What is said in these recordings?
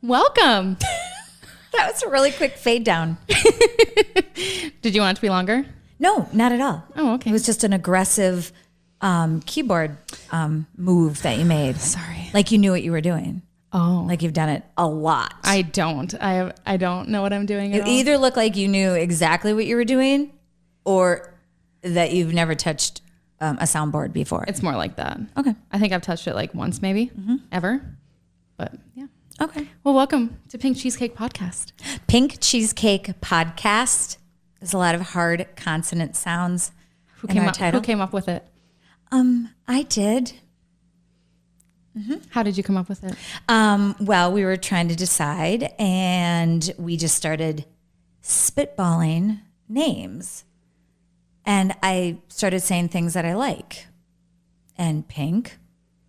Welcome. That was a really quick fade down. Did you want it to be longer? No, not at all. Oh, okay. It was just an aggressive keyboard move that you made. Sorry. Like you knew what you were doing. Oh. Like you've done it a lot. I don't. I don't know what I'm doing at It all. either looked like you knew exactly what you were doing or that you've never touched a soundboard before. It's more like that. Okay. I think I've touched it like once maybe, ever. But yeah. Okay. Well, welcome to Pink Cheesecake Podcast. Pink Cheesecake Podcast. There's a lot of hard consonant sounds Who in our title. Who came up with it? I did. How did you come up with it? Well, we were trying to decide and we just started spitballing names. And I started saying things that I like. And pink.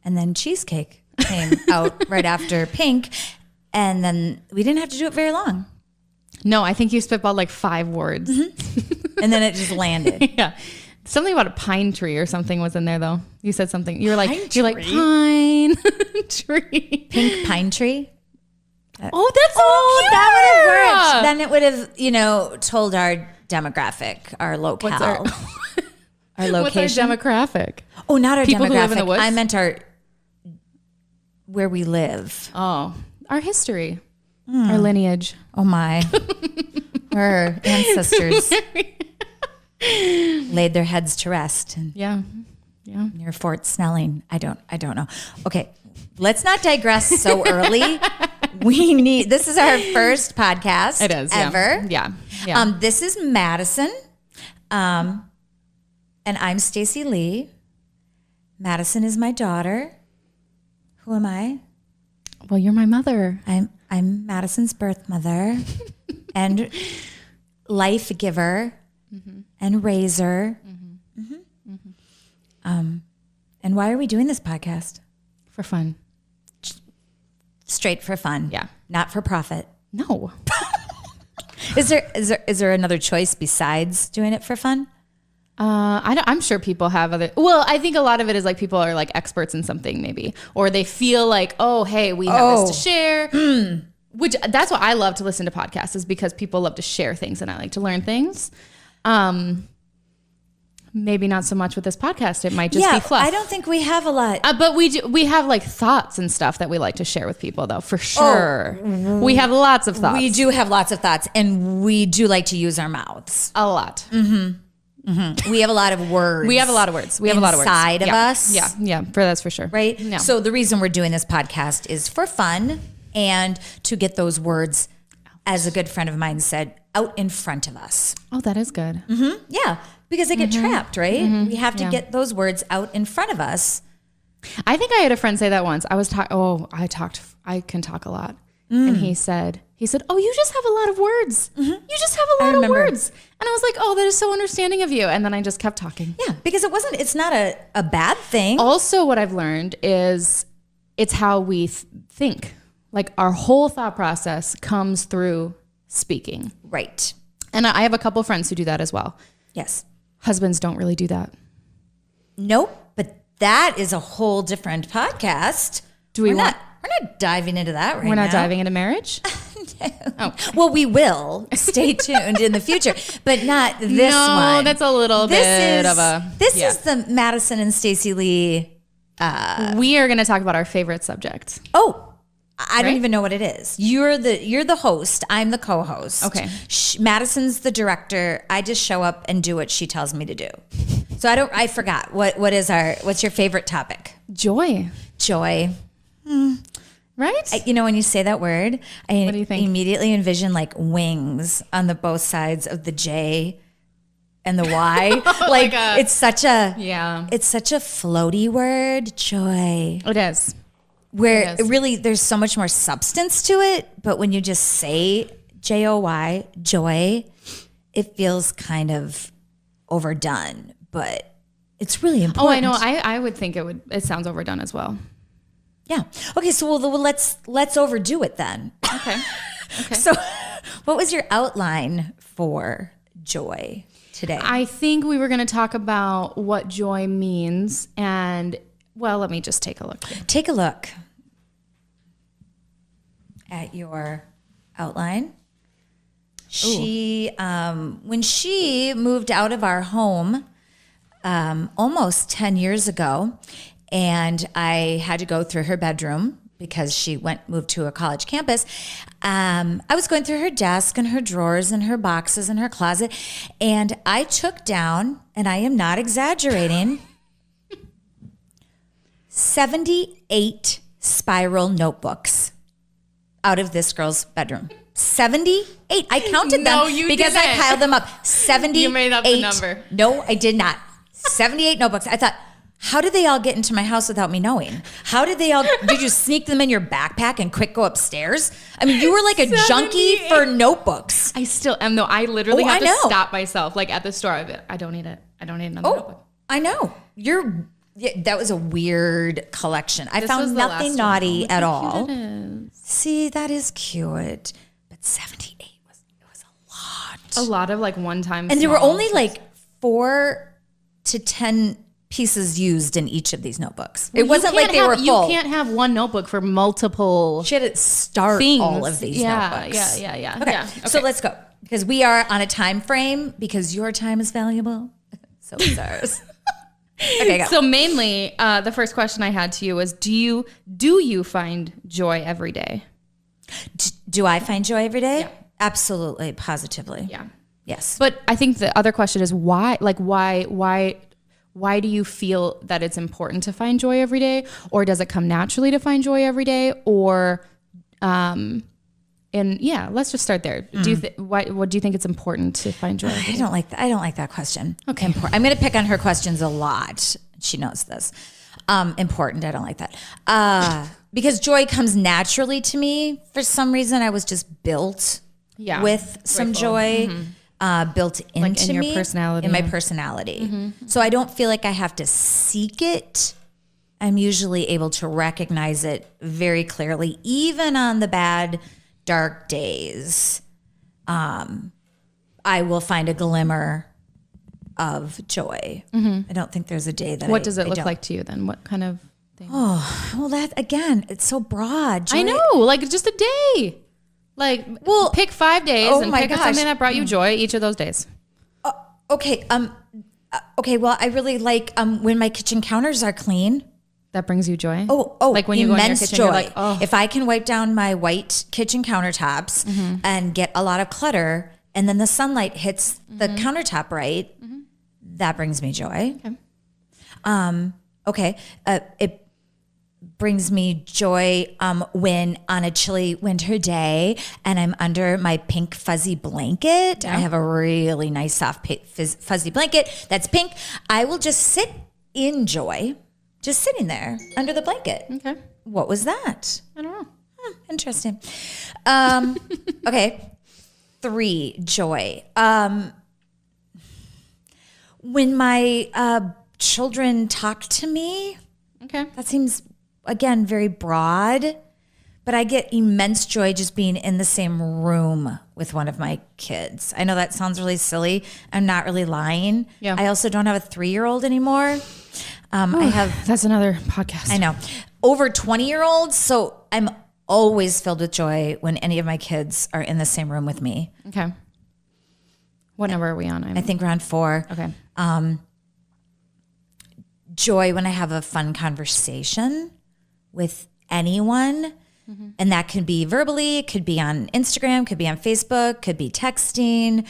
And then cheesecake came out right after pink. And then we didn't have to do it very long. No, I think you spitballed like 5 words. And then it just landed. Yeah. Something about a pine tree or something was in there though. You said something. You were like, Pine you're like tree? pine tree. Pink pine tree. Oh, that's so cute. That would have worked. Then it would have, told our demographic, our locale, What's our- our location. What's our demographic? Oh, not our People demographic. who live in the woods? I meant where we live. Oh, our history, our lineage. Oh my. Our ancestors laid their heads to rest Yeah. Yeah. near Fort Snelling. I don't know. Okay. Let's not digress so early. This is our first podcast It is. ever. Yeah. Yeah. This is Madison. And I'm Stacy Lee. Madison is my daughter. Who am I? Well, you're my mother. I'm Madison's birth mother and life giver and raiser. And why are we doing this podcast? For fun. Straight for fun. Yeah. Not for profit. No. Is there another choice besides doing it for fun? I'm sure people have other. Well, I think a lot of it is like people are like experts in something maybe, or they feel like, oh, hey, we have this to share. Which that's why I love to listen to podcasts, is because people love to share things and I like to learn things. Maybe not so much with this podcast. It might just be fluff. I don't think we have a lot. But we have like thoughts and stuff that we like to share with people though, for sure. We have lots of thoughts. We do have lots of thoughts and we do like to use our mouths. A lot. We have a lot of words. We have a lot of words. We have a lot of words. Inside of us. Yeah, that's for sure. Right? No. So the reason we're doing this podcast is for fun and to get those words, as a good friend of mine said, out in front of us. Oh, that is good. Yeah, because they get trapped, right? We have to get those words out in front of us. I think I had a friend say that once. I can talk a lot. And he said, oh, you just have a lot of words. You just have a lot of words. And I was like, oh, that is so understanding of you. And then I just kept talking. Yeah, because it's not a bad thing. Also, what I've learned is it's how we think. Like our whole thought process comes through speaking. Right. And I have a couple friends who do that as well. Yes. Husbands don't really do that. Nope. But that is a whole different podcast. We're not diving into that right now. We're not diving into marriage? No. Oh. Well, we will. Stay tuned in the future, but not this one. No, that's a little bit of a... This is the Madison and Stacy Lee. We are going to talk about our favorite subject. Oh, I don't even know what it is. You're the host. I'm the co-host. Okay. Madison's the director. I just show up and do what she tells me to do. So I forgot. What's your favorite topic? Joy. Joy. Right? When you say that word, What do you think? immediately envision like wings on the both sides of the J and the Y. Like it's such a floaty word, joy. It is. Where it really there's so much more substance to it, but when you just say Joy, joy, it feels kind of overdone, but it's really important. Oh, I know. I would think it sounds overdone as well. Yeah. Okay, so let's overdo it then. Okay. So what was your outline for joy today? I think we were going to talk about what joy means, and well, let me just take a look here. Take a look. at your outline. She, when she moved out of our home almost 10 years ago, and I had to go through her bedroom because she moved to a college campus. I was going through her desk and her drawers and her boxes and her closet, and I took down, and I am not exaggerating, 78 spiral notebooks out of this girl's bedroom. 78. I counted them because I piled them up. 78. You made up the number. No, I did not. 78 notebooks. I thought, how did they all get into my house without me knowing? How did they all, did you sneak them in your backpack and quick go upstairs? I mean, you were like a junkie for notebooks. I still am, though. I literally have to stop myself, like at the store. I don't need it. I don't need another notebook. I know. That was a weird collection. I found nothing naughty at all. See, that is cute. But 78 was a lot. A lot of like one-time. And there were only like 4 to 10 pieces used in each of these notebooks. It wasn't like they were full. You can't have one notebook for multiple. She had to start things. All of these notebooks. Yeah. Okay. So let's go, because we are on a time frame, because your time is valuable. So is ours. Okay, go. So mainly, the first question I had to you was, do you find joy every day? Do I find joy every day? Yeah. Absolutely, positively. Yeah. Yes. But I think the other question is why? Like why do you feel that it's important to find joy every day, or does it come naturally to find joy every day, or and yeah, let's just start there. What do you think it's important to find joy? I don't like that. I don't like that question. Okay. I'm going to pick on her questions a lot. She knows this. Important. I don't like that. Because joy comes naturally to me. For some reason, I was just built with some joy, built into like in me, your personality, in my personality. So I don't feel like I have to seek it. I'm usually able to recognize it very clearly, even on the bad, dark days. I will find a glimmer of joy. I don't think there's a day that What does it look like to you then? What kind of thing? Oh, well, that again, it's so broad. Joy. I know, like just a day. Like, well, pick 5 days and pick something that brought you joy each of those days. Okay. Okay. Well, I really like when my kitchen counters are clean. That brings you joy. Oh, like when you go in your kitchen, joy. you're like, oh. If I can wipe down my white kitchen countertops and get a lot of clutter, and then the sunlight hits the countertop right, that brings me joy. Okay. It brings me joy when on a chilly winter day and I'm under my pink fuzzy blanket. I have a really nice soft fuzzy blanket that's pink. I will just sit in joy, just sitting there under the blanket. Okay. What was that? I don't know. Interesting. Okay. 3, joy. When my children talk to me, that seems, again, very broad, but I get immense joy just being in the same room with one of my kids. I know that sounds really silly. I'm not really lying. Yeah. I also don't have a 3-year-old anymore. That's another podcast. I know. Over 20-year-olds, so I'm always filled with joy when any of my kids are in the same room with me. Okay. What number are we on? I think we're on 4. Okay. Joy when I have a fun conversation with anyone. And that can be verbally, it could be on Instagram, could be on Facebook, could be texting,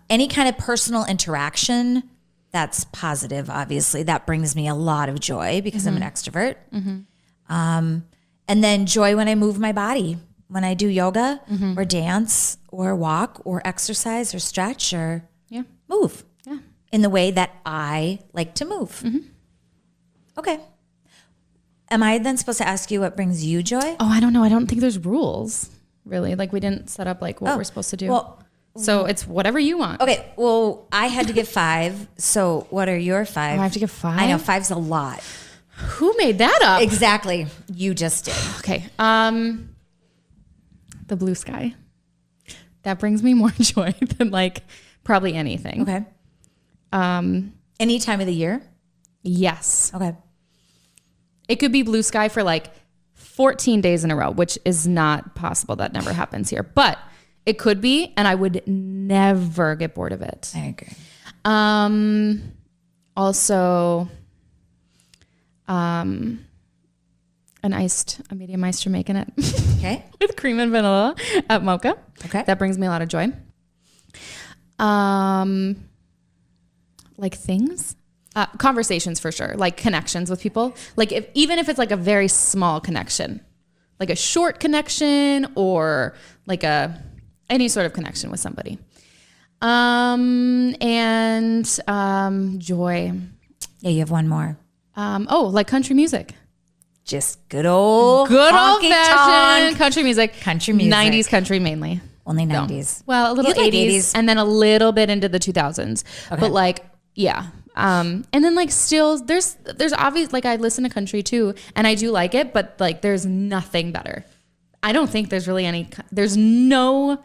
any kind of personal interaction. That's positive, obviously. That brings me a lot of joy because I'm an extrovert. And then joy when I move my body, when I do yoga or dance or walk or exercise or stretch or move in the way that I like to move. Okay. Am I then supposed to ask you what brings you joy? Oh, I don't know. I don't think there's rules, really. Like we didn't set up like what we're supposed to do. Well, so it's whatever you want. Okay. Well, I had to give 5. So what are your 5? I have to give 5? I know 5's a lot. Who made that up? Exactly. You just did. Okay. The blue sky. That brings me more joy than like probably anything. Okay. Any time of the year? Yes. Okay. It could be blue sky for like 14 days in a row, which is not possible. That never happens here, but it could be, and I would never get bored of it. I agree. Also, a medium iced Jamaican it. Okay. With cream and vanilla at Mocha. Okay. That brings me a lot of joy. Like things, conversations for sure, like connections with people. Like even if it's like a very small connection, like a short connection or like any sort of connection with somebody. Joy. Yeah, you have one more. Like country music. Just good old fashioned country music. 90s country mainly. Only 90s. Well, a little 80s and then a little bit into the 2000s. Okay. But like, yeah. And then like still there's obvious, like I listen to country too and I do like it, but like there's nothing better. I don't think there's really there's no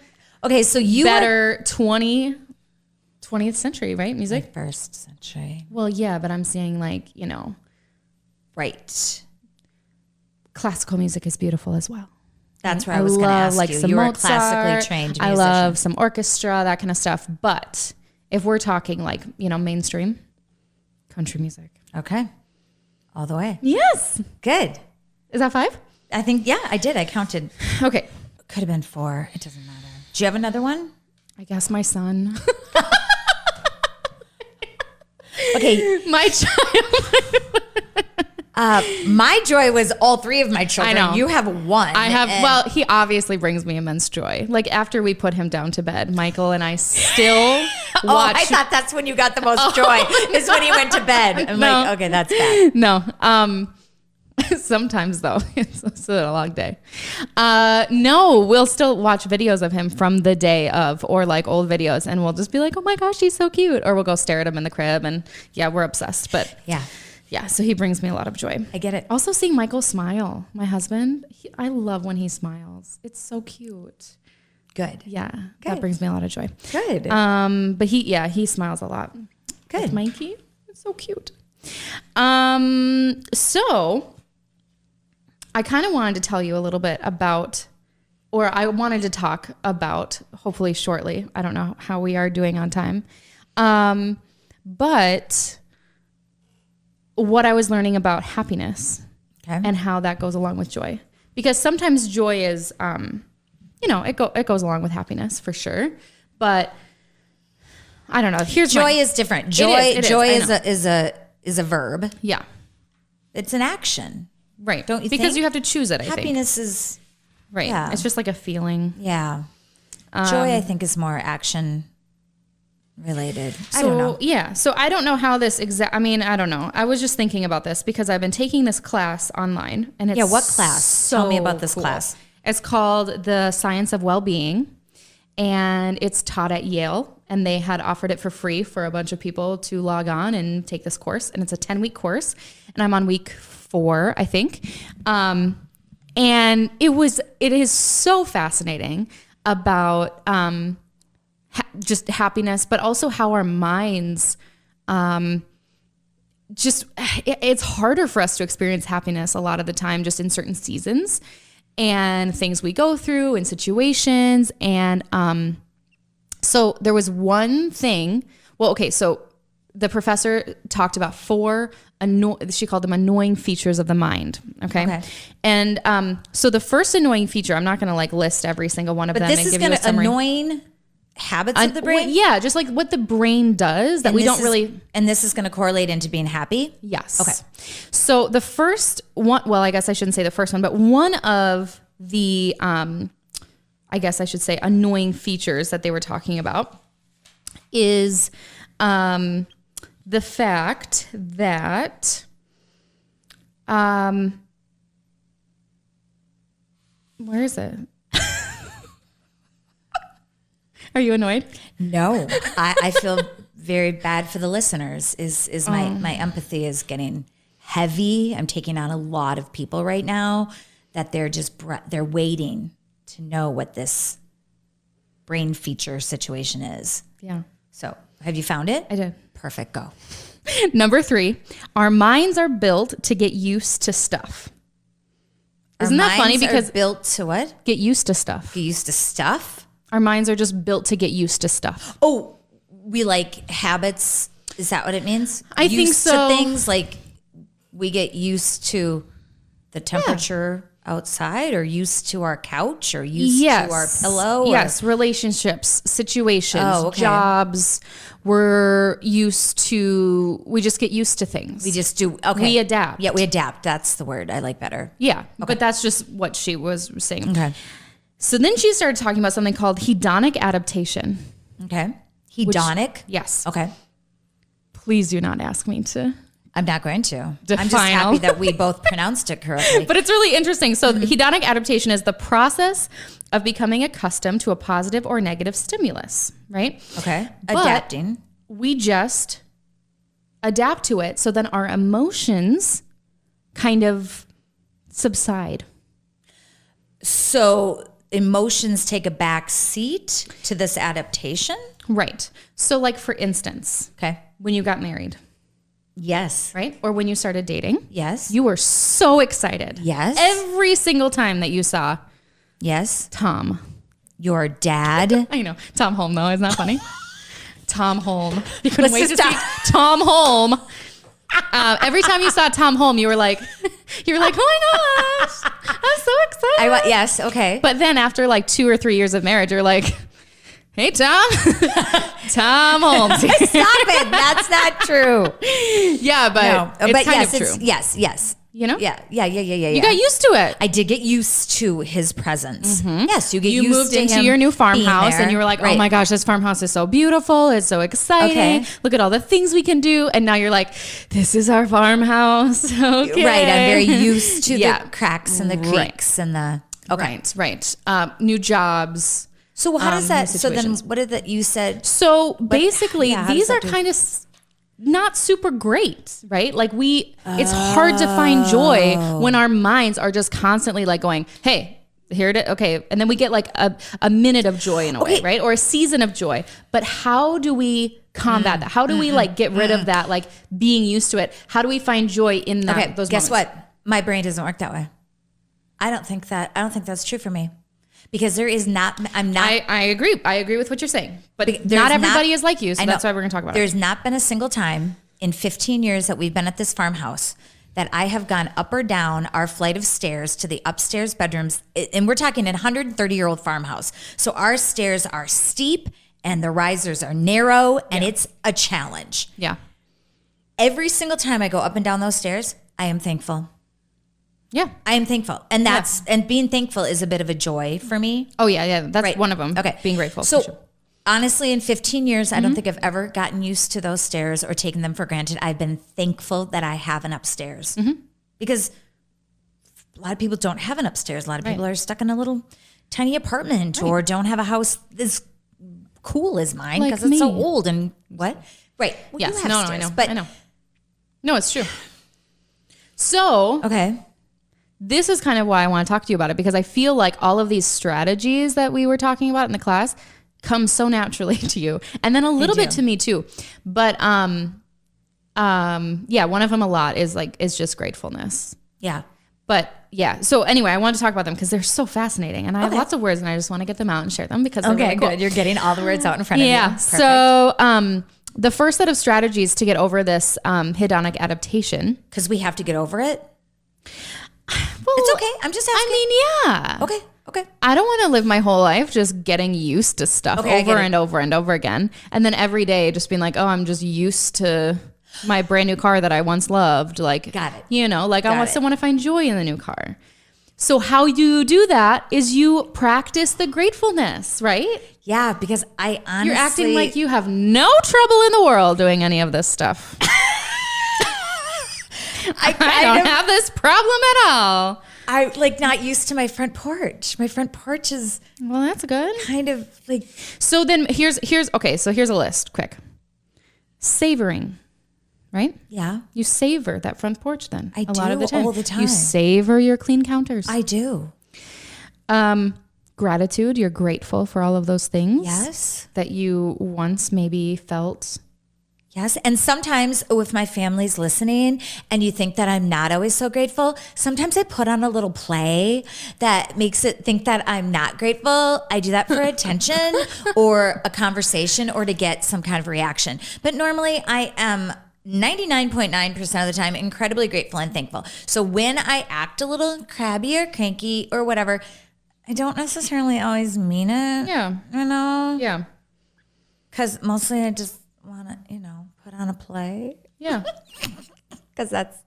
so you better 20th century, right? Music? Like first century. Well, yeah, but I'm saying like, right. Classical music is beautiful as well. That's where I was going to ask like you. Some you were Mozart, classically trained musician. I love some orchestra, that kind of stuff. But if we're talking like, mainstream, country music. Okay. All the way. Yes. Good. Is that 5? I think, yeah, I did. I counted. Okay. Could have been 4. It doesn't matter. Do you have another one? I guess my son. Okay. My child. My joy was all 3 of my children. I know. You have 1. I have, well, he obviously brings me immense joy. Like after we put him down to bed, Michael and I still watch. I thought that's when you got the most joy, is when he went to bed. I'm like, okay, that's bad. No. Sometimes though, it's a long day. No, we'll still watch videos of him from the day of, or like old videos, and we'll just be like, oh my gosh, he's so cute. Or we'll go stare at him in the crib and yeah, we're obsessed. But yeah, so he brings me a lot of joy. I get it. Also seeing Michael smile, my husband, I love when he smiles. It's so cute. Good. Yeah, Good. That brings me a lot of joy. Good. But he smiles a lot. Good. With Mikey, it's so cute. So I kind of wanted to tell you a little bit about, or I wanted to talk about, hopefully shortly. I don't know how we are doing on time. But what I was learning about happiness and how that goes along with joy, because sometimes joy is, it goes along with happiness for sure, but I don't know. Joy is different. Joy is a verb. Yeah. It's an action. Right. Don't you think? Because you have to choose it, I think. Happiness is right. Yeah. It's just like a feeling. Yeah. Joy, I think, is more action related. I don't know. Yeah. So I don't know how this I don't know. I was just thinking about this because I've been taking this class online and it's what class? So Tell me about this cool. class. It's called The Science of Well-Being and it's taught at Yale and they had offered it for free for a bunch of people to log on and take this course. And it's a 10-week course and I'm on week 4, I think. And it is so fascinating about, just happiness, but also how our minds, it's harder for us to experience happiness a lot of the time, just in certain seasons and things we go through and situations. And, so there was one thing, so the professor talked about 4, she called them annoying features of the mind. Okay. And, so the first annoying feature, I'm not going to like list every single one of them and give you a summary. Annoying habits of the brain? Yeah, just like what the brain does that we don't really... And this is going to correlate into being happy? Yes. Okay. So the first one, well, I guess I shouldn't say the first one, but one of the, I guess I should say annoying features that they were talking about is the fact that... where is it? Are you annoyed? No, I feel very bad for the listeners. Is my empathy is getting heavy. I'm taking on a lot of people right now that they're waiting to know what this brain feature situation is. Yeah. So have you found it? I did. Perfect. Go. Number 3, our minds are built to get used to stuff. Isn't that funny? Because built to what? Get used to stuff. Get used to stuff? Our minds are just built to get used to stuff. Oh, we like habits. Is that what it means? I think so. To things like we get used to the temperature outside, or used to our couch, or used to our pillow. Yes, relationships, situations, jobs. We just get used to things. We just do. Okay. We adapt. Yeah, we adapt. That's the word I like better. Yeah, but that's just what she was saying. Okay. So then she started talking about something called hedonic adaptation. Okay. Hedonic? Yes. Okay. Please do not ask me to. I'm not going to. Define. I'm just happy that we both pronounced it correctly. But it's really interesting. So hedonic adaptation is the process of becoming accustomed to a positive or negative stimulus, right? Okay. But adapting. We just adapt to it, so then our emotions kind of subside. So emotions take a back seat to this adaptation? Right. So like for instance, okay, when you got married. Yes. Right? Or when you started dating. Yes. You were so excited. Yes. Every single time that you saw. Yes. Tom. Your dad. I know. Tom Holm, though. Isn't that funny? Tom Holm. You couldn't wait to see Tom Holm. Every time you saw Tom Holm, you were like, oh my gosh, I'm so excited. Yes. Okay. But then after like 2 or 3 years of marriage, you're like, hey, Tom. Tom Holmes. Stop it. That's not true. Yeah, but it's kind of true. Yes. You know? Yeah. You got used to it. I did get used to his presence. Mm-hmm. Yes, you moved into your new farmhouse and you were like, oh my gosh, this farmhouse is so beautiful. It's so exciting. Okay. Look at all the things we can do. And now you're like, this is our farmhouse. Okay. Right. I'm very used to the cracks and the creaks and the... Okay. Right. New jobs. So how does that... So then what is that you said? So basically, these are kind of... not super great, right? Like it's hard to find joy when our minds are just constantly like going, hey, here it is. Okay. And then we get like a minute of joy in a way, right? Or a season of joy. But how do we combat that? How do we like get rid of that, like being used to it? How do we find joy in that? Okay, those guess moments? what? My brain doesn't work that way. I don't think that's true for me. Because there is not, I agree. I agree with what you're saying. But not everybody is like you. So that's why we're going to talk about it. There's not been a single time in 15 years that we've been at this farmhouse that I have gone up or down our flight of stairs to the upstairs bedrooms. And we're talking a 130-year-old farmhouse. So our stairs are steep and the risers are narrow and it's a challenge. Yeah. Every single time I go up and down those stairs, I am thankful. Yeah. I am thankful. And and being thankful is a bit of a joy for me. Oh yeah. That's one of them. Okay. Being grateful. So honestly, in 15 years, I don't think I've ever gotten used to those stairs or taken them for granted. I've been thankful that I have an upstairs because a lot of people don't have an upstairs. A lot of people are stuck in a little tiny apartment or don't have a house as cool as mine because it's so old and what? Right. Well, yes. You have stairs, I know. No, it's true. So. Okay. This is kind of why I want to talk to you about it, because I feel like all of these strategies that we were talking about in the class come so naturally to you, and then a little bit to me too. But one of them a lot is just gratefulness. Yeah. But yeah. So anyway, I wanted to talk about them because they're so fascinating, and I have lots of words, and I just want to get them out and share them because they're really cool. Good. You're getting all the words out in front of you. Yeah. So the first set of strategies to get over this hedonic adaptation, because we have to get over it. Well, it's okay. I'm just asking. I mean, yeah. Okay. I don't want to live my whole life just getting used to stuff over and over and over again. And then every day just being like, oh, I'm just used to my brand new car that I once loved. Like, got it. You know, like I still want to find joy in the new car. So how you do that is you practice the gratefulness, right? Yeah, because I honestly... You're acting like you have no trouble in the world doing any of this stuff. I don't have this problem at all. I not used to my front porch. My front porch is that's good. Kind of like. So then here's a list. Quick. Savoring, right? Yeah. You savor that front porch then. I do lot of the time. All the time. You savor your clean counters. I do. Gratitude. You're grateful for all of those things. Yes. That you once maybe felt Yes. And sometimes if my family's listening and you think that I'm not always so grateful, sometimes I put on a little play that makes it think that I'm not grateful. I do that for attention or a conversation or to get some kind of reaction. But normally I am 99.9% of the time incredibly grateful and thankful. So when I act a little crabby or cranky or whatever, I don't necessarily always mean it. Yeah. You know? Yeah. Because mostly I just want to, put on a play. Yeah. Because that's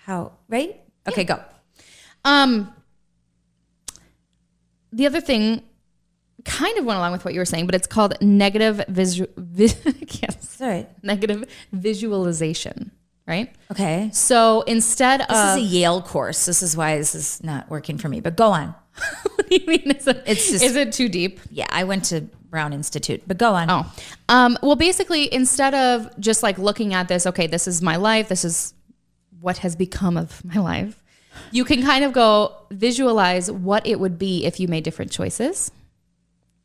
how, right? Okay, go. The other thing kind of went along with what you were saying, but it's called negative negative visualization, right? Okay. So instead This is a Yale course. This is why this is not working for me, but go on. What do you mean? Is it too deep? Yeah, I went to Brown Institute, but go on. Well, basically, instead of just like looking at this, okay, this is my life, this is what has become of my life, you can kind of go visualize what it would be if you made different choices.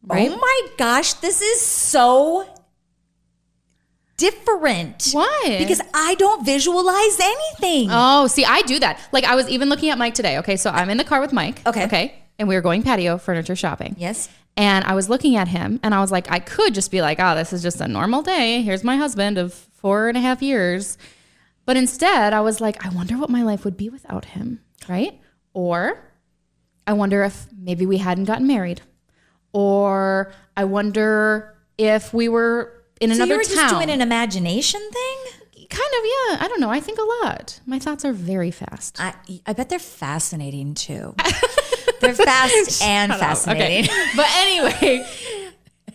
Right? Oh my gosh, this is so different. Why? Because I don't visualize anything. Oh, see, I do that. Like I was even looking at Mike today. Okay, so I'm in the car with Mike. Okay. And we were going patio furniture shopping. Yes. And I was looking at him and I was like, I could just be like, oh, this is just a normal day. Here's my husband of 4.5 years. But instead I was like, I wonder what my life would be without him. Right? Or I wonder if maybe we hadn't gotten married. Or I wonder if we were in another town. So you were just doing an imagination thing? Kind of, yeah. I don't know. I think a lot. My thoughts are very fast. I bet they're fascinating too. They're fast and fascinating. Okay. But anyway,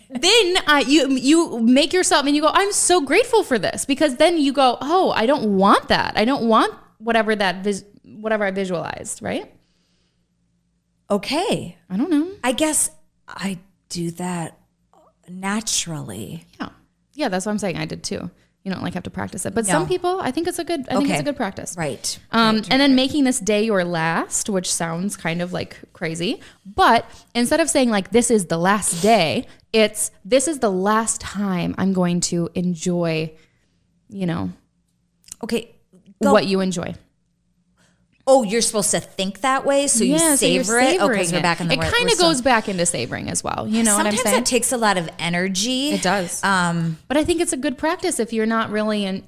then you make yourself and you go, I'm so grateful for this, because then you go, oh, I don't want that. I don't want whatever I visualized, right? Okay. I don't know. I guess I do that naturally. Yeah. Yeah, that's what I'm saying. I did too. You don't like have to practice it. But some people, I think it's a good practice. Right. And then making this day your last, which sounds kind of like crazy, but instead of saying like, this is the last day, this is the last time I'm going to enjoy, Okay. what you enjoy. Oh, you're supposed to think that way, so you savor it. Okay, so we're back in the. It kind of goes back into savoring as well. You know what I'm saying? Sometimes that takes a lot of energy. It does. But I think it's a good practice if you're not really it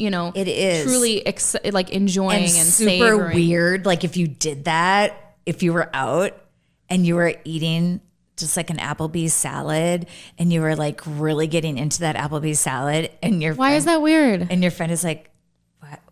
is truly enjoying and super savoring. weird. Like if you did that, if you were out and you were eating just like an Applebee's salad, and you were like really getting into that Applebee's salad, and why is that weird? And your friend is like,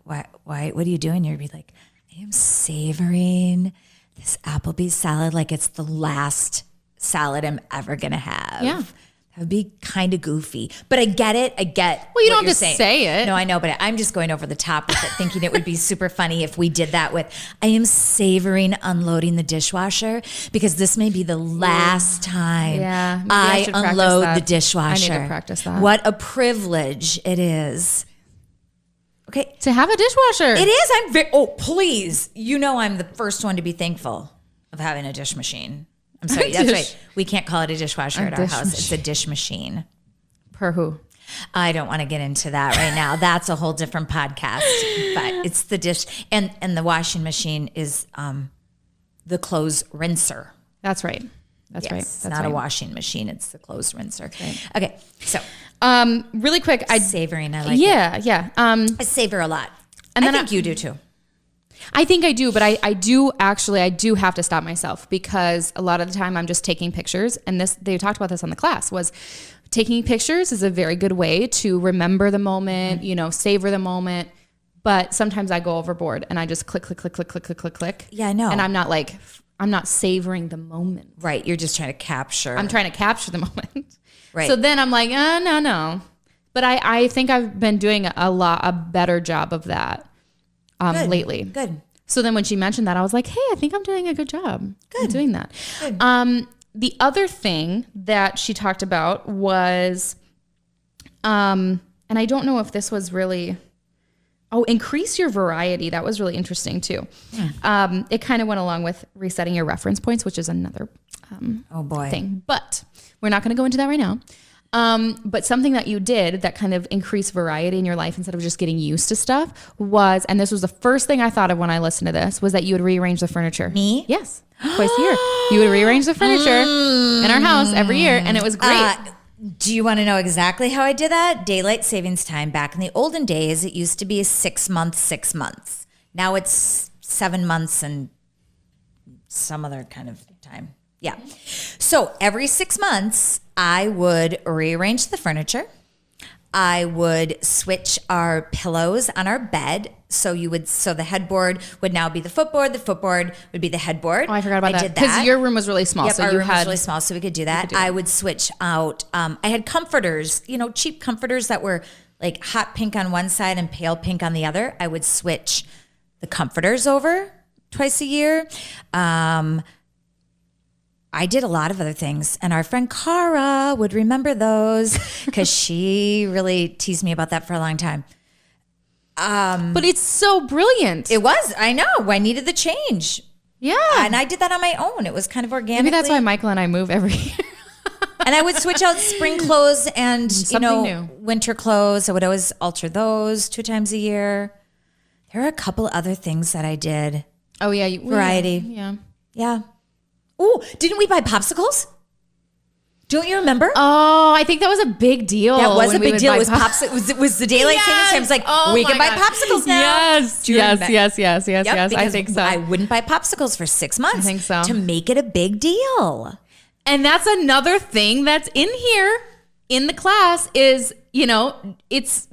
why? What are you doing? You'd be like, I am savoring this Applebee's salad like it's the last salad I'm ever going to have. Yeah. That would be kind of goofy. But I get it. Well, you don't have to say it. No, I know, but I'm just going over the top with it, thinking it would be super funny if we did that with, I am savoring unloading the dishwasher because this may be the last time I unload the dishwasher. I need to practice that. What a privilege it is. Okay. To have a dishwasher. It is. Please. I'm the first one to be thankful of having a dish machine. I'm sorry. That's right. We can't call it a dishwasher at our house. It's a dish machine. Per who? I don't want to get into that right now. That's a whole different podcast. But it's the dish. And the washing machine is the clothes rinser. That's right. That's right. It's not a washing machine. It's the clothes rinser. Right. Okay. So. Really quick, savoring. I like it. Yeah. I savor a lot. And I think you do too. I think I do, but I do have to stop myself, because a lot of the time I'm just taking pictures, and they talked about this on the class, was taking pictures is a very good way to remember the moment, savor the moment. But sometimes I go overboard and I just click. Yeah, I know. And I'm not savoring the moment. Right. You're just trying to capture. I'm trying to capture the moment. Right. So then I'm like, no. But I think I've been doing a better job of that lately. Good. So then when she mentioned that, I was like, hey, I think I'm doing a good job of doing that. Good. The other thing that she talked about was, and I don't know if this was really, increase your variety. That was really interesting too. It kind of went along with resetting your reference points, which is another thing. But we're not going to go into that right now. But something that you did that kind of increased variety in your life instead of just getting used to stuff was, and this was the first thing I thought of when I listened to this, was that you would rearrange the furniture. Me? Yes. Twice a year. You would rearrange the furniture in our house every year, and it was great. Do you want to know exactly how I did that? Daylight savings time. Back in the olden days, it used to be 6 months, 6 months. Now it's 7 months and some other kind of time. Yeah. So every 6 months, I would rearrange the furniture. I would switch our pillows on our bed. So the headboard would now be the footboard would be the headboard. Oh, I forgot about that. Because your room was really small. Yep, so our you room was really small, so we could do that. I would switch out, I had comforters, cheap comforters that were like hot pink on one side and pale pink on the other. I would switch the comforters over twice a year. I did a lot of other things, and our friend Cara would remember those because she really teased me about that for a long time. But it's so brilliant. It was. I know. I needed the change. Yeah. And I did that on my own. It was kind of organic. Maybe that's why Michael and I move every year. And I would switch out spring clothes and, new. winter clothes. I would always alter those 2 times a year. There are a couple other things that I did. Oh, yeah. Variety. Yeah. Yeah. Oh, didn't we buy popsicles? Don't you remember? Oh, I think that was a big deal. That was a big deal. It was the daylight savings time. It was like, we can buy popsicles now. Yes. Yes. I think so. I wouldn't buy popsicles for 6 months. I think so. To make it a big deal. And that's another thing that's in here in the class is, it's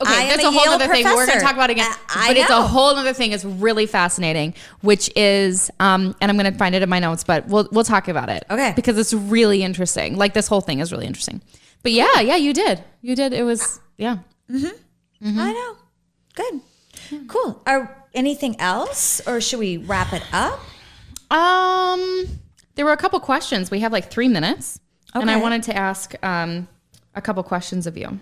okay. That's a whole other thing. We're going to talk about it again. But it's a whole other thing. It's really fascinating, which is, and I'm going to find it in my notes, but we'll talk about it. Okay. Because it's really interesting. Like this whole thing is really interesting. But yeah, you did. It was, yeah. Mm-hmm. I know. Good. Yeah. Cool. Anything else, or should we wrap it up? There were a couple questions. We have like 3 minutes. Okay. And I wanted to ask a couple questions of you.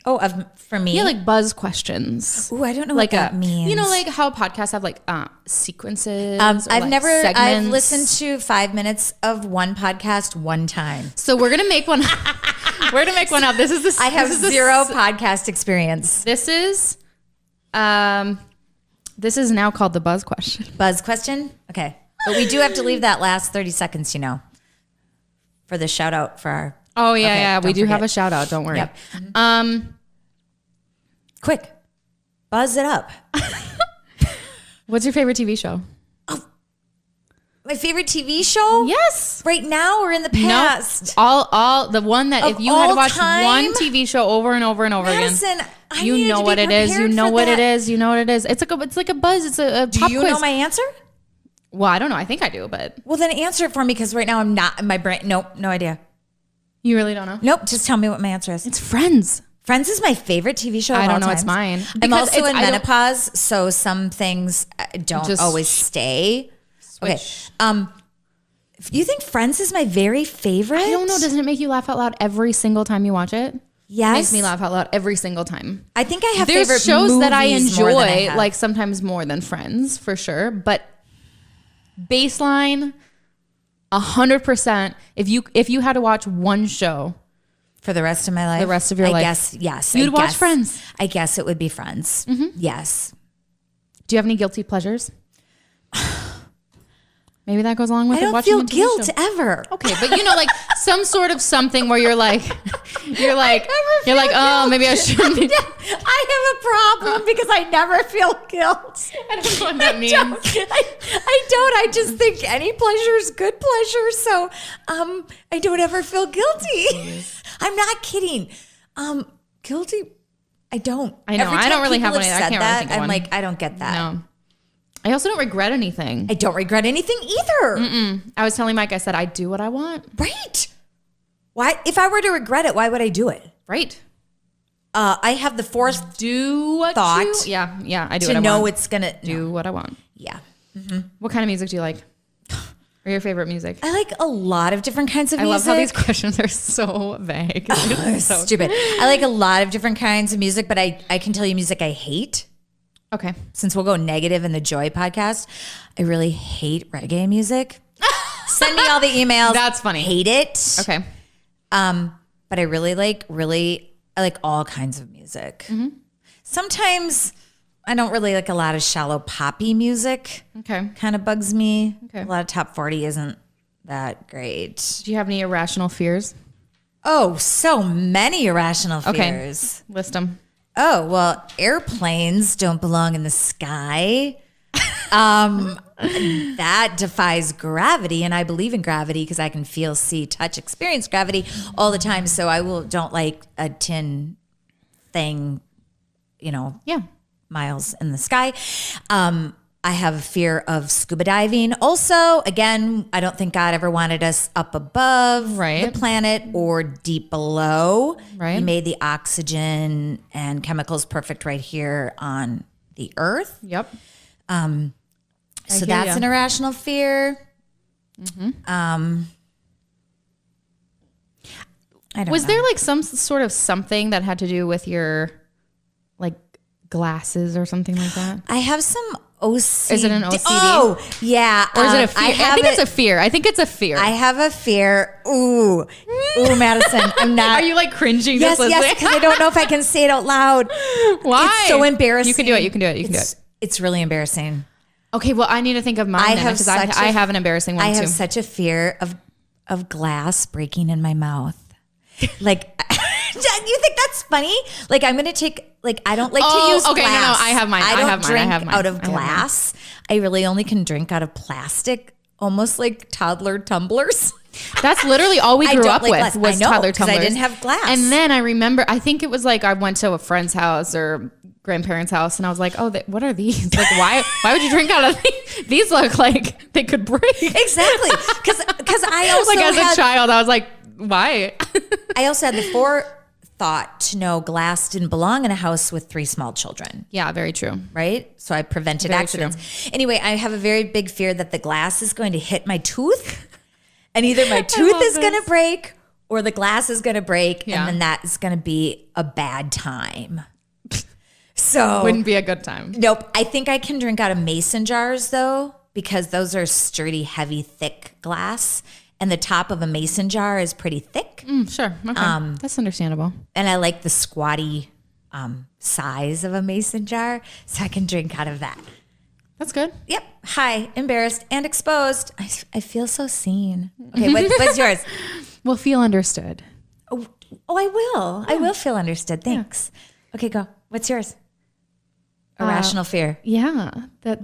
Oh, for me? Yeah, like buzz questions. Ooh, I don't know what that means. Like how podcasts have like sequences. I've listened to 5 minutes of one podcast one time. So we're gonna make one. We're gonna make one up. I have zero podcast experience. This is now called the buzz question. Buzz question? Okay. But we do have to leave that last 30 seconds, for the shout out for our. Oh yeah, we do have a shout out. Don't worry. Yep. Mm-hmm. Quick, buzz it up. What's your favorite TV show? Oh, my favorite TV show? Yes. Right now or in the past? No, all the one that if you had to watch one TV show over and over and over Madison, again, you know what it is. You know what it is. You know what it is. It's like a buzz. It's a pop quiz. Do you know my answer? Well, I don't know. I think I do, but well, then answer it for me because right now I'm not in my brain. Nope, no idea. You really don't know? Nope. Just tell me what my answer is. It's Friends. Friends is my favorite TV show of all time. I don't know. It's mine. I'm also in menopause, so some things don't always stay. Switch. Okay. If you think Friends is my very favorite? I don't know. Doesn't it make you laugh out loud every single time you watch it? Yes. It makes me laugh out loud every single time. I think I have There's favorite shows that I enjoy, I like sometimes more than Friends, for sure. But baseline, 100%. If you had to watch one show for the rest of my life, the rest of your life, I guess yes, you'd watch Friends. I guess it would be Friends. Mm-hmm. Yes. Do you have any guilty pleasures? Maybe that goes along with I don't watching feel guilt ever. Okay, but like some sort of something where you're like, oh, maybe I shouldn't be. I have a problem because I never feel guilt. I don't know what that means. I don't. I just think any pleasure is good pleasure. So I don't ever feel guilty. I'm not kidding. Guilty. I don't. I know. I don't really have any. I can't really think of I'm one. like, I don't get that. No. I also don't regret anything. I don't regret anything either. Mm-mm. I was telling Mike, I said, I do what I want. Right. Why? If I were to regret it, why would I do it? Right. I have the forced thought. Yeah, I do. To know it's gonna do what I want. Yeah. Mm-hmm. What kind of music do you like? Or your favorite music? I like a lot of different kinds of music. I love how these questions are so vague. So stupid. I like a lot of different kinds of music, but I can tell you music I hate. Okay. Since we'll go negative in the Joy podcast, I really hate reggae music. Send me all the emails. That's funny. Hate it. Okay. But but I like all kinds of music. Sometimes I don't really like a lot of shallow poppy music. Okay. Kind of bugs me. Okay. A lot of top 40 isn't that great. Do you have any irrational fears? Oh, so many irrational fears. Okay. List them. Oh, well, airplanes don't belong in the sky. That defies gravity, and I believe in gravity because I can feel, see, touch, experience gravity all the time. So don't like a tin thing, miles in the sky. I have a fear of scuba diving. Also, again, I don't think God ever wanted us up above the planet or deep below. Right. He made the oxygen and chemicals perfect right here on the earth. Yep. So that's an irrational fear. I don't know. Was there like some sort of something that had to do with your like glasses or something like that? I have some OCD. Is it an OCD? Oh, yeah. Or is it a fear? I think it's a fear. I think it's a fear. I have a fear. Ooh, Madison, I'm not. Are you like cringing? Yes, because I don't know if I can say it out loud. Why? It's so embarrassing. You can do it. It's really embarrassing. Okay, well, I need to think of mine because I have an embarrassing one too. I have such a fear of glass breaking in my mouth. Like, you think that's funny? Like, I'm going to take, like, I don't like to use glass. No, I have mine. I don't drink out of glass. I really only can drink out of plastic, almost like toddler tumblers. That's literally all we grew up with was toddler tumblers. I didn't have glass. And then I remember, I think it was like I went to a friend's house or grandparents' house, and I was like, "Oh, what are these? Like, why would you drink out of these? These look like they could break." Exactly, because I also like as a child, I was like, "Why?" I also had the forethought to know glass didn't belong in a house with 3 small children. Yeah, very true. Right? So I prevented accidents. Anyway, I have a very big fear that the glass is going to hit my tooth, and either my tooth is going to break or the glass is going to break, and then that is going to be a bad time. So wouldn't be a good time. Nope. I think I can drink out of mason jars though, because those are sturdy, heavy, thick glass. And the top of a mason jar is pretty thick. Sure. Okay. That's understandable. And I like the squatty size of a mason jar, so I can drink out of that. That's good. Yep. Hi, embarrassed and exposed. I feel so seen. Okay, what's yours? Well, feel understood. Oh, I will. Yeah. I will feel understood. Thanks. Yeah. Okay, go. What's yours? Irrational fear. Yeah. Go.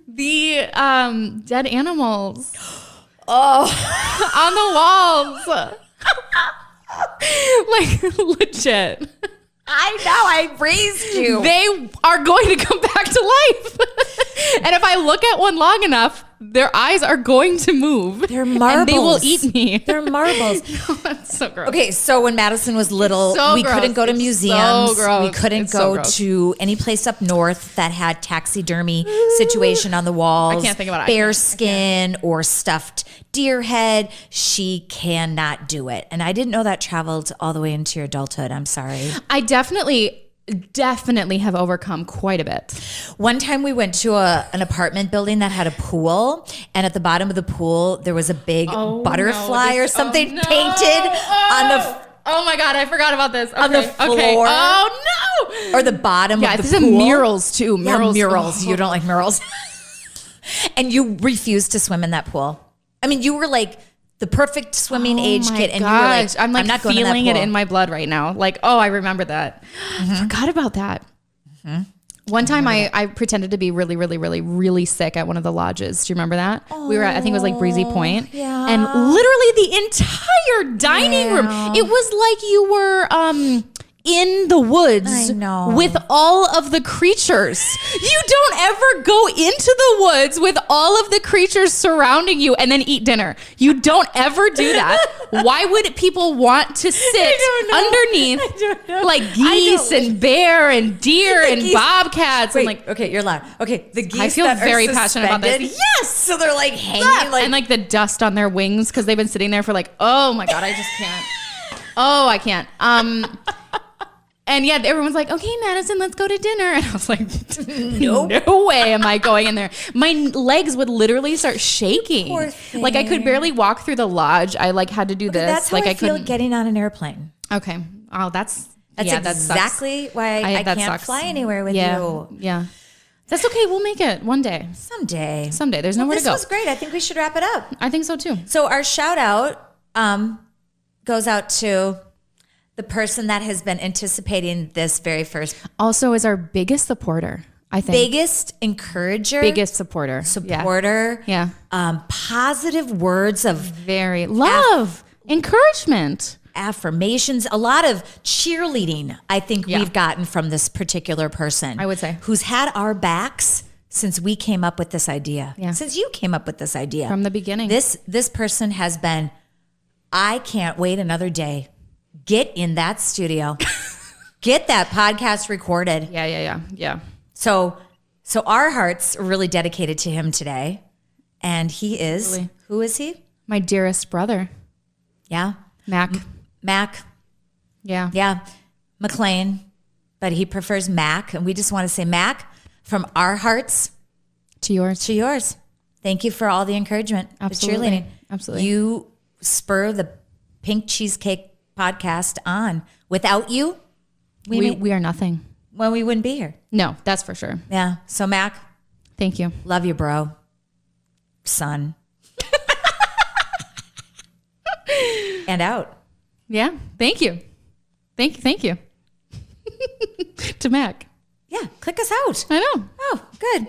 The dead animals. On the walls. Like legit. I know, I raised you. They are going to come back to life. And if I look at one long enough, their eyes are going to move. They're marbles. And they will eat me. They're marbles. No, that's so gross. Okay, so when Madison was little, we couldn't go to museums. We couldn't go to any place up north that had taxidermy situation on the walls. I can't think about it. Bear skin or stuffed deer head. She cannot do it. And I didn't know that traveled all the way into your adulthood. I'm sorry. I definitely have overcome quite a bit. One time we went to an apartment building that had a pool, and at the bottom of the pool there was a big butterfly or something painted on the oh my god, I forgot about this. On the floor. Okay. Oh no. Or the bottom of the pool. Yeah, this is murals too. Murals. Yeah, murals. You don't like murals. And you refused to swim in that pool. I mean, you were like the perfect swimming age kid, and you were like, I'm like not going feeling in that it in my blood right now. Like, oh, I remember that. I forgot about that. One time I pretended to be really, really, really, really sick at one of the lodges. Do you remember that? We were at, I think it was like Breezy Point. Yeah. And literally the entire dining room, it was like you were in the woods with all of the creatures. You don't ever go into the woods with all of the creatures surrounding you and then eat dinner. You don't ever do that. Why would people want to sit underneath like geese and bear and deer and bobcats? Wait, and like, okay, you're loud. Okay, the geese. I feel very passionate about this. Yes, so they're like hanging, and like the dust on their wings because they've been sitting there for like, oh my god, I just can't. Oh, I can't. And yeah, everyone's like, okay, Madison, let's go to dinner. And I was like, no way am I going in there. My legs would literally start shaking. Poor thing. Like I could barely walk through the lodge. I like had to do this. That's how like I feel couldn't. getting on an airplane. Okay. Oh, that's exactly why I can't sucks. fly anywhere with Yeah. you. Yeah. That's okay. We'll make it one day. Someday. There's nowhere to go. This was great. I think we should wrap it up. I think so too. So our shout out goes out to the person that has been anticipating this very first. Also is our biggest supporter, I think. Biggest encourager. Biggest supporter. Supporter. Yeah. Positive words of Very love, encouragement. Affirmations, a lot of cheerleading, I think we've gotten from this particular person. I would say. Who's had our backs since we came up with this idea. Yeah. Since you came up with this idea. From the beginning. This person has been, I can't wait another day. Get in that studio. Get that podcast recorded. Yeah. So our hearts are really dedicated to him today. And he is, Really? Who is he? My dearest brother, Yeah. Mac. Yeah. Yeah. McLean, but he prefers Mac. And we just want to say, Mac, from our hearts To yours. to yours. Thank you for all the encouragement. Absolutely. The cheerleading. Absolutely. You spur the Pink Cheesecake podcast on. Without you, We are nothing. well, we wouldn't be here. No, that's for sure. Yeah. So Mac, Thank you. love you, bro. Son. And out. Yeah. Thank you. Thank you. To Mac. Yeah. Click us out. I know. Oh, good.